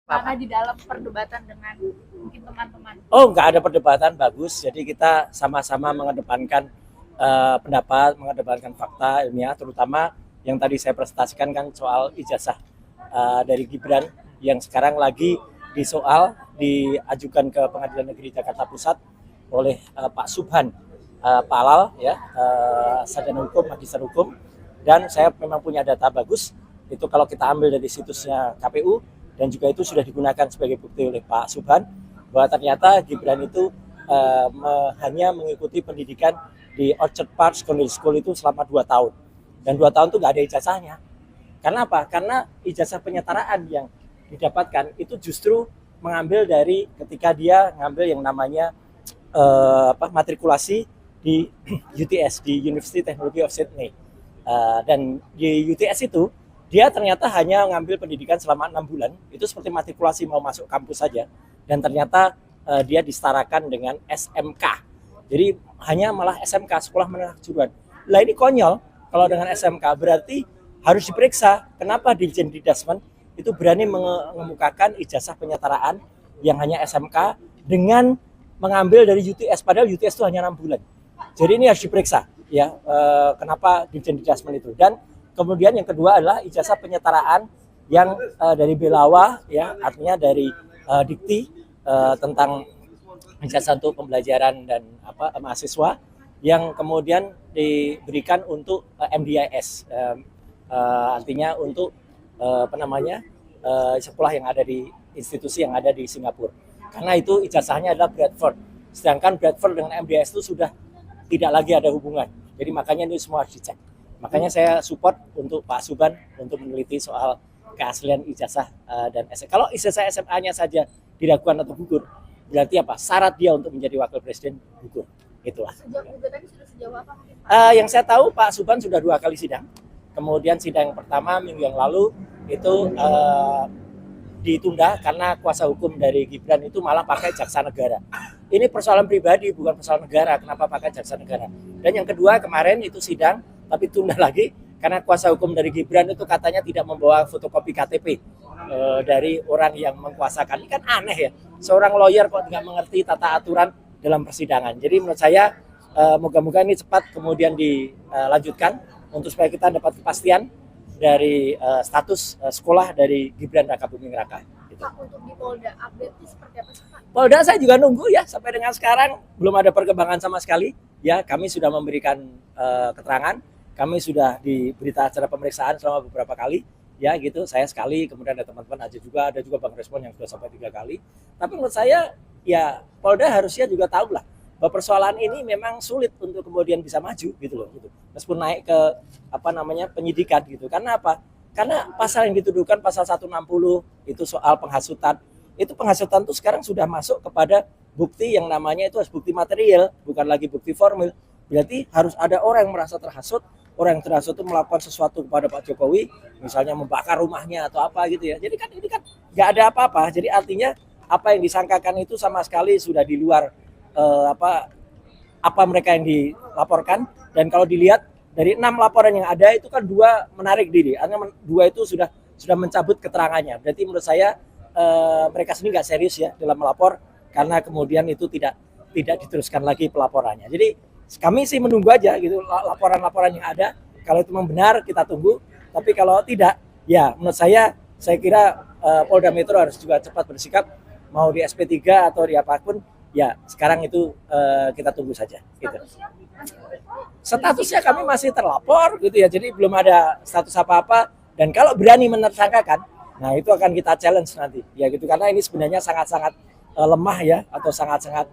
karena di dalam perdebatan dengan mungkin teman-teman. Oh, nggak ada perdebatan, bagus. Jadi kita sama-sama mengedepankan pendapat, mengedepankan fakta ilmiah, terutama yang tadi saya presentasikan kan soal ijazah dari Gibran yang sekarang lagi diajukan ke Pengadilan Negeri Jakarta Pusat oleh Pak Subhan Palal, ya, sarjana hukum, magister hukum, dan saya memang punya data bagus. Itu kalau kita ambil dari situsnya KPU dan juga itu sudah digunakan sebagai bukti oleh Pak Subhan bahwa ternyata Gibran itu hanya mengikuti pendidikan di Orchard Park Secondary School itu selama 2 tahun. Dan 2 tahun itu nggak ada ijazahnya. Karena apa? Karena ijazah penyetaraan yang didapatkan itu justru mengambil dari ketika dia ngambil yang namanya matrikulasi di UTS, di University Technology of Sydney. Dan di UTS itu dia ternyata hanya ngambil pendidikan selama 6 bulan, itu seperti matrikulasi mau masuk kampus saja, dan ternyata dia disetarakan dengan SMK. Jadi hanya malah SMK, sekolah menengah kejuruan. Lah ini konyol, kalau dengan SMK berarti harus diperiksa kenapa Dirjen Didasmen itu berani mengemukakan ijazah penyetaraan yang hanya SMK dengan mengambil dari UTS, padahal UTS itu hanya 6 bulan. Jadi ini harus diperiksa, ya, kenapa Dirjen Didasmen itu. Dan kemudian yang kedua adalah ijazah penyetaraan yang dari Belawa, ya, artinya dari Dikti, tentang ijazah untuk pembelajaran dan mahasiswa yang kemudian diberikan untuk MDIS, artinya untuk sekolah yang ada di institusi yang ada di Singapura. Karena itu ijazahnya adalah Bradford. Sedangkan Bradford dengan MDIS itu sudah tidak lagi ada hubungan. Jadi makanya ini semua harus dicek. Makanya saya support untuk Pak Subhan untuk meneliti soal keaslian ijazah dan SMA. Kalau ijazah SMA-nya saja diragukan atau gugur, berarti apa? Syarat dia untuk menjadi wakil presiden gugur. Itulah. Sejauh gugatannya sudah sejauh apa mungkin Pak? Yang saya tahu Pak Subhan sudah 2 kali sidang. Kemudian sidang yang pertama minggu yang lalu itu ditunda karena kuasa hukum dari Gibran itu malah pakai jaksa negara. Ini persoalan pribadi, bukan persoalan negara. Kenapa pakai jaksa negara? Dan yang kedua kemarin itu sidang, tapi tunda lagi karena kuasa hukum dari Gibran itu katanya tidak membawa fotokopi KTP dari orang yang mengkuasakan. Ini kan aneh ya, seorang lawyer kok tidak mengerti tata aturan dalam persidangan. Jadi menurut saya moga-moga ini cepat kemudian dilanjutkan untuk supaya kita dapat kepastian dari status sekolah dari Gibran Rakabuming Raka. Gitu. Pak, untuk di Polda update-nya seperti apa sih Pak? Polda saya juga nunggu ya, sampai dengan sekarang belum ada perkembangan sama sekali. Ya, kami sudah memberikan keterangan, kami sudah diberi acara pemeriksaan selama beberapa kali. Ya gitu, saya sekali, kemudian ada teman-teman ada juga Bang Respon yang sudah sampai 3 kali. Tapi menurut saya ya Polda harusnya juga tahu lah bahwa persoalan ini memang sulit untuk kemudian bisa maju gitu loh, gitu. Meskipun naik ke penyidikan gitu. Karena apa? Karena pasal yang dituduhkan pasal 160 itu soal penghasutan. Itu penghasutan itu sekarang sudah masuk kepada bukti yang namanya itu harus bukti material, bukan lagi bukti formil. Berarti harus ada orang yang merasa terhasut, orang yang terhasut itu melakukan sesuatu kepada Pak Jokowi, misalnya membakar rumahnya atau apa gitu ya. Jadi kan ini kan nggak ada apa-apa. Jadi artinya apa yang disangkakan itu sama sekali sudah di luar apa mereka yang dilaporkan. Dan kalau dilihat dari 6 laporan yang ada itu kan 2 menarik diri, artinya 2 itu sudah mencabut keterangannya. Berarti menurut saya mereka sendiri nggak serius ya dalam melapor, karena kemudian itu tidak diteruskan lagi pelaporannya. Jadi kami sih menunggu aja gitu laporan-laporan yang ada. Kalau itu memang benar kita tunggu, tapi kalau tidak ya menurut saya kira Polda Metro harus juga cepat bersikap, mau di SP3 atau di apapun ya sekarang itu kita tunggu saja gitu. Statusnya kami masih terlapor gitu ya, jadi belum ada status apa-apa. Dan kalau berani menersangkakan, nah itu akan kita challenge nanti ya gitu, karena ini sebenarnya sangat-sangat lemah ya, atau sangat-sangat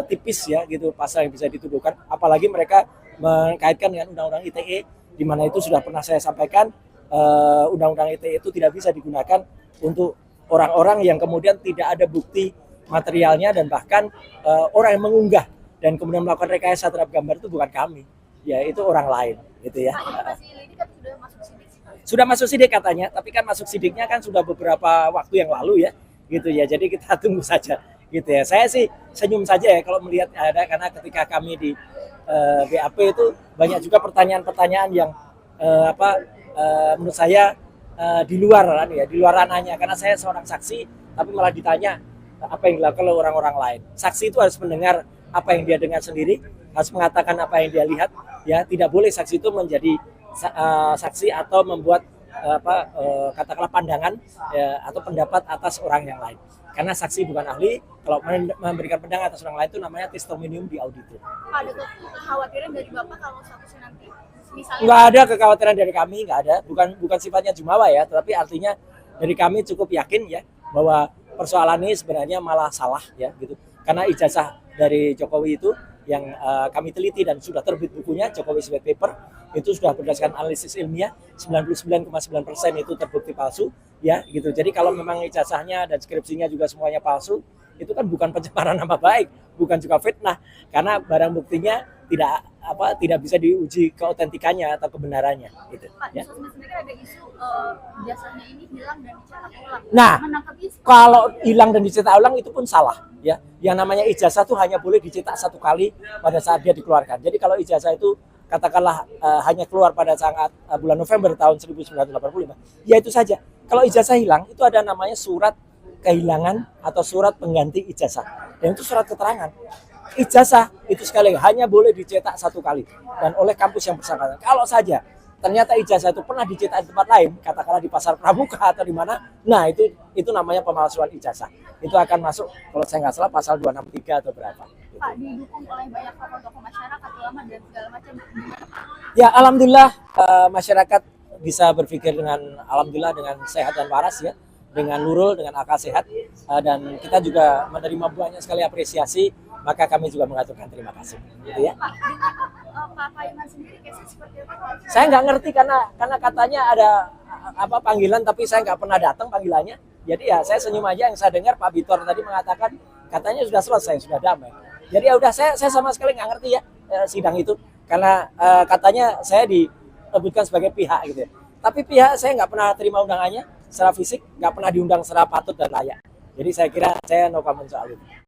tipis ya gitu pasal yang bisa dituduhkan. Apalagi mereka mengkaitkan dengan Undang-Undang ITE, di mana itu sudah pernah saya sampaikan, Undang-Undang ITE itu tidak bisa digunakan untuk orang-orang yang kemudian tidak ada bukti materialnya, dan bahkan orang yang mengunggah dan kemudian melakukan rekayasa terhadap gambar itu bukan kami, ya itu orang lain gitu ya. Pak, ini kan sudah masuk sidik. Sudah masuk sidik katanya, tapi kan masuk sidiknya kan sudah beberapa waktu yang lalu ya, gitu ya. Jadi kita tunggu saja, gitu ya. Saya sih senyum saja ya kalau melihat ada, karena ketika kami di BAP itu banyak juga pertanyaan-pertanyaan yang menurut saya di luar kan ya, di luar ranahnya, karena saya seorang saksi tapi malah ditanya apa yang dilakukan oleh orang-orang lain. Saksi itu harus mendengar apa yang dia dengar sendiri, harus mengatakan apa yang dia lihat, ya. Tidak boleh saksi itu menjadi saksi atau membuat katakanlah pandangan ya, atau pendapat atas orang yang lain. Karena saksi bukan ahli, kalau memberikan pandangan atas orang lain itu namanya testimonium di auditur. Pak, ada kekhawatiran dari Bapak kalau statusnya nanti misalnya Nggak ada kekhawatiran dari kami, nggak ada. Bukan sifatnya jumawa ya, tetapi artinya dari kami cukup yakin ya bahwa persoalan ini sebenarnya malah salah ya gitu. Karena ijazah dari Jokowi itu yang kami teliti dan sudah terbit bukunya Jokowi White Paper itu sudah berdasarkan analisis ilmiah 99,9% itu terbukti palsu ya gitu. Jadi kalau memang ijazahnya dan skripsinya juga semuanya palsu, itu kan bukan pencemaran nama baik, bukan juga fitnah, karena barang buktinya tidak bisa diuji keautentikannya atau kebenarannya gitu Pak, ya. di sosmed sendiri ada isu jasanya ini hilang dan dicetak ulang. Nah, Menanggapi seperti kalau hilang dan dicetak ulang itu pun salah ya. Yang namanya ijazah itu hanya boleh dicetak satu kali pada saat dia dikeluarkan. Jadi kalau ijazah itu katakanlah hanya keluar pada saat bulan November tahun 1985, ya itu saja. Kalau ijazah hilang itu ada namanya surat kehilangan atau surat pengganti ijazah. Dan itu surat keterangan. Ijazah itu sekali hanya boleh dicetak satu kali dan oleh kampus yang bersangkutan. Kalau saja ternyata ijazah itu pernah dicetak di tempat lain, katakanlah di pasar pramuka atau di mana, nah itu namanya pemalsuan ijazah. Itu akan masuk kalau saya nggak salah pasal 263 atau berapa. Pak didukung oleh banyak tokoh-tokoh masyarakat, ulama dan segala macam. Ya alhamdulillah masyarakat bisa berpikir dengan alhamdulillah dengan sehat dan waras ya, dengan nurul, dengan akal sehat, dan kita juga menerima banyak sekali apresiasi, maka kami juga mengaturkan terima kasih gitu ya. Pak, dengan Pak Paiman sendiri kesnya seperti apa? Saya nggak ngerti karena katanya ada panggilan tapi saya nggak pernah datang panggilannya. Jadi ya saya senyum aja. Yang saya dengar Pak Bitor tadi mengatakan katanya sudah selesai, sudah damai. Jadi ya udah saya sama sekali nggak ngerti ya sidang itu karena katanya saya disebutkan sebagai pihak gitu ya. Tapi pihak saya nggak pernah terima undangannya secara fisik, nggak pernah diundang secara patut dan layak. Jadi saya kira saya no comment soal itu.